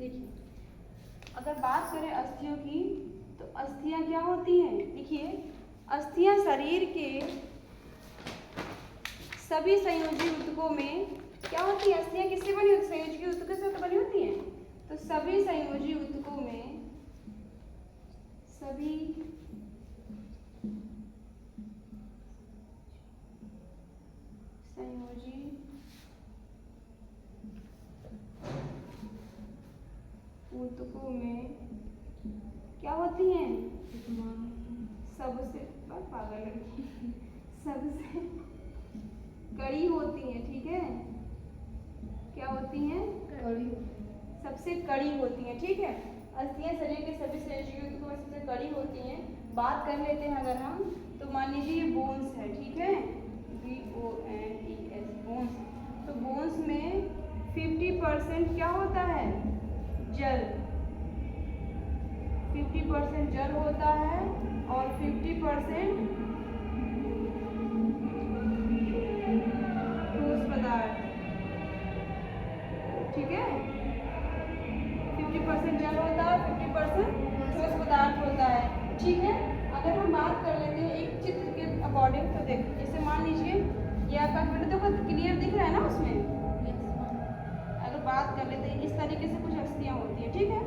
देखिए, अगर बात करें अस्थियों की तो अस्थियां क्या होती हैं? देखिए, अस्थियां शरीर के सभी संयोजी ऊतकों में क्या होती है? अस्थियां किससे बनी होती है? संयोजी ऊतकों से तो बनी होती हैं। तो सभी संयोजी ऊतकों में सभी संयोजी ऊतकों में क्या होती हैं? सबसे पागल लड़की सबसे कड़ी होती हैं। ठीक है, क्या होती हैं? कड़ी। सबसे कड़ी होती हैं। ठीक है, अस्थियां शरीर के सभी संयोजी ऊतकों में सबसे कड़ी होती हैं। बात कर लेते हैं अगर हम, तो मान लीजिए ये बोन्स है। ठीक है, BONES बोन्स। तो बोन्स में 50% क्या होता है? जल। 50% जल होता है और 50% ठोस पदार्थ। ठीक है, 50% जल होता है, 50% ठोस पदार्थ होता है। ठीक है, अगर हम बात कर लेते हैं एक चित्र के अकॉर्डिंग, तो देखो जैसे मान लीजिए ये आपका बेटा देखो क्लियर दिख रहा है ना उसमें। अगर बात कर लेते हैं इस तरीके से कुछ अस्थियां होती है। ठीक है,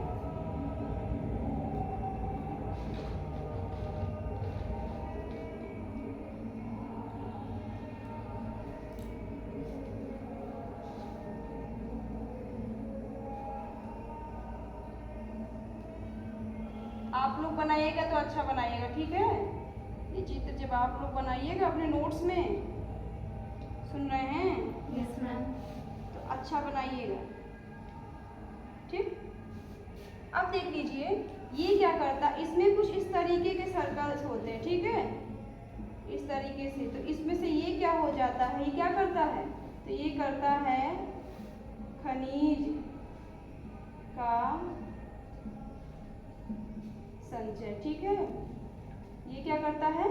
आप लोग बनाइएगा तो अच्छा बनाइएगा। ठीक है, ये चित्र जब आप लोग बनाइएगा अपने नोट्स में, सुन रहे हैं? Yes ma'am. तो अच्छा बनाइएगा। ठीक, अब देख लीजिए ये क्या करता है, इसमें कुछ इस तरीके के सर्कल्स होते हैं। ठीक है, इस तरीके से। तो इसमें से ये क्या हो जाता है? ये क्या करता है? तो ये करता है खनिज का संचय। ठीक है, ये क्या करता है?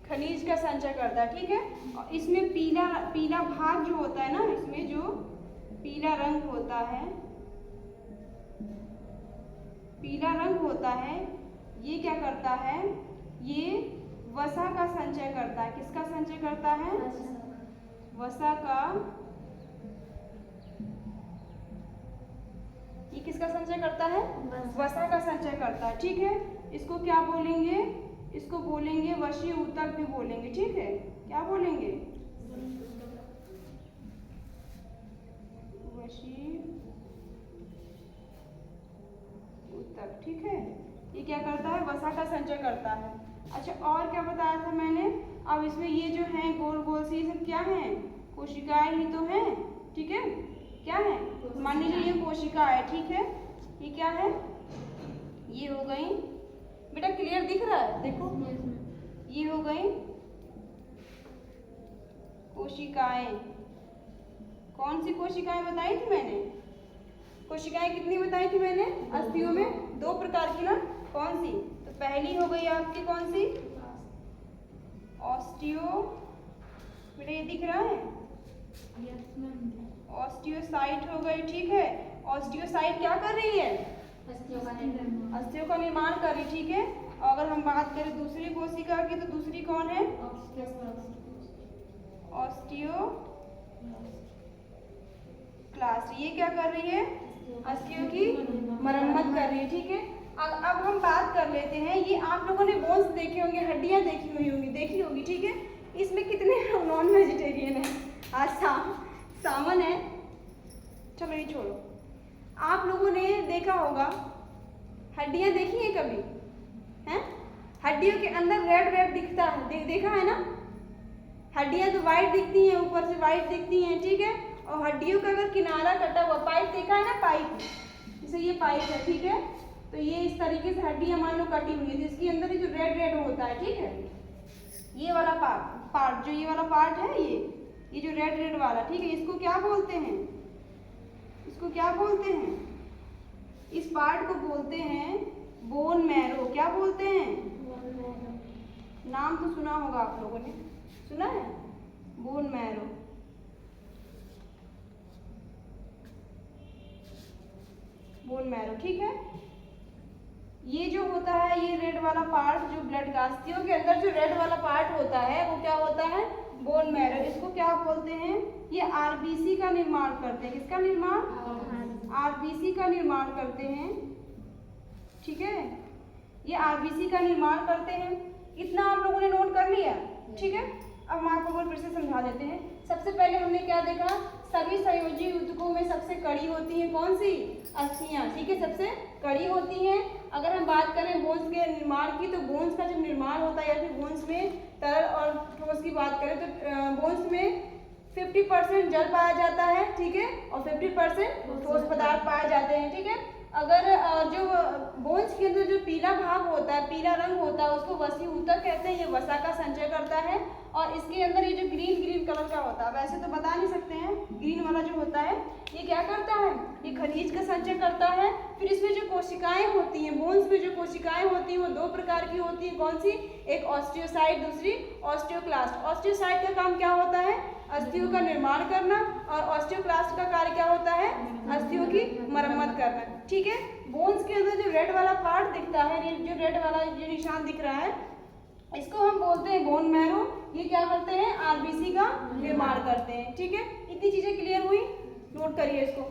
खनिज का संचय करता है। ठीक है, और इसमें पीला पीला भाग जो होता है ना, इसमें जो पीला रंग होता है, पीला रंग होता है, ये क्या करता है? ये वसा का संचय करता है। किसका संचय करता है? वसा का। ये किसका संचय करता है? वसा का संचय करता है। ठीक है, इसको क्या बोलेंगे? इसको बोलेंगे वशीय ऊतक भी बोलेंगे। ठीक है, क्या बोलेंगे? वशीय ऊतक। ठीक है, ये क्या करता है? वसा का संचय करता है। अच्छा, और क्या बताया था मैंने? अब इसमें ये जो है गोल गोल से, ये सब क्या है? कोशिकाएं ही तो हैं। ठीक है, क्या है? मान लीजिए ये कोशिका है। ठीक है, ये क्या है? ये हो गई, बेटा क्लियर दिख रहा है? देखो ये हो गई कोशिकाएं। कौन सी कोशिकाएं बताई थी मैंने? कोशिकाएं कितनी बताई थी मैंने? अस्थियों में 2 प्रकार की ना। कौन सी? तो पहली हो गई आपकी कौन सी? ऑस्टियो। बेटा ये दिख रहा है? ऑस्टियोसाइट हो गई। ठीक है, ऑस्टियोसाइट क्या कर रही है? अस्थियों का निर्माण कर रही। ठीक है, और अगर हम बात करें दूसरी कोशिका की, तो दूसरी कौन है? ऑस्टियोक्लास्ट। ये क्या कर रही है? अस्थियों की मरम्मत कर रही है। ठीक है, अब हम बात कर लेते हैं, ये आप लोगों ने बोन्स देखे होंगे, हड्डियां देखी हुई होंगी, देखी होगी। ठीक है, इसमें कितने नॉन वेजिटेरियन है? आज सावन है, चलो ये छोड़ो। आप लोगों ने देखा होगा, हड्डियां देखी है कभी? हैं? हड्डियों के अंदर रेड रेड दिखता है, देखा है ना? हड्डियां तो वाइट दिखती हैं, ऊपर से वाइट दिखती हैं। ठीक है, और हड्डियों का अगर किनारा कटा हुआ, पाइप देखा है ना? पाइप, जैसे ये पाइप है। ठीक है, तो ये इस तरीके से हड्डियां मान लो कटी हुई है, तो इसके अंदर ही जो रेड रेड होता है। ठीक है, ये वाला पार्ट जो ये वाला पार्ट है, ये जो रेड रेड वाला। ठीक है, इसको क्या बोलते हैं? इसको क्या बोलते हैं? इस पार्ट को बोलते हैं बोन मैरो। क्या बोलते हैं? नाम तो सुना होगा आप लोगों ने, सुना है? Bone marrow. बोन मैरो, ठीक है। ये जो होता है, ये रेड वाला पार्ट जो ब्लड का अस्थियों के अंदर जो रेड वाला पार्ट होता है वो क्या होता है, बोन मैरो। इसको क्या बोलते हैं, ये आरबीसी का निर्माण करते हैं। किसका निर्माण, आरबीसी का निर्माण करते हैं, ठीक है। ये आरबीसी का निर्माण करते हैं। इतना आप लोगों ने नोट कर लिया, ठीक है। अब हम आपको फिर से समझा देते हैं। सबसे पहले हमने क्या देखा, सभी संयोजी ऊतकों में सबसे कड़ी होती है कौन सी, अस्थियां, ठीक है, सबसे कड़ी होती हैं। अगर हम बात करें बोन्स के निर्माण की, तो बोन्स का जब निर्माण होता है या फिर बोन्स में तरल और ठोस की बात करें तो बोन्स में 50% जल पाया जाता है, ठीक है, और 50% ठोस पदार्थ पाए जाते हैं, ठीक है। अगर जो बोन्स के अंदर जो पीला भाग होता है, पीला रंग होता है, उसको वसी ऊतक कहते हैं। ये वसा का संचय करता है। और इसके अंदर ये जो ग्रीन कलर का होता है, वैसे तो बता नहीं सकते हैं, ग्रीन वाला जो होता है ये क्या करता है, ये खनिज का संचय करता है। फिर इसमें जो कोशिकाएं होती हैं, बोन्स में जो कोशिकाएं होती हैं वो दो प्रकार की होती है। कौन सी, एक ऑस्टियोसाइट, दूसरी ऑस्टियोक्लास्ट। ऑस्टियोसाइट का काम क्या होता है, अस्थियों का निर्माण करना, और ऑस्टियोक्लास्ट का कार्य क्या होता है, अस्थियों की मरम्मत करना, ठीक है। बोन्स के अंदर जो रेड वाला पार्ट दिखता है, जो रेड वाला जो निशान दिख रहा है, इसको हम बोलते हैं बोन मैरो। ये क्या करते हैं, आरबीसी का निर्माण करते हैं, ठीक है। इतनी चीजें क्लियर हुई, नोट करिए इसको।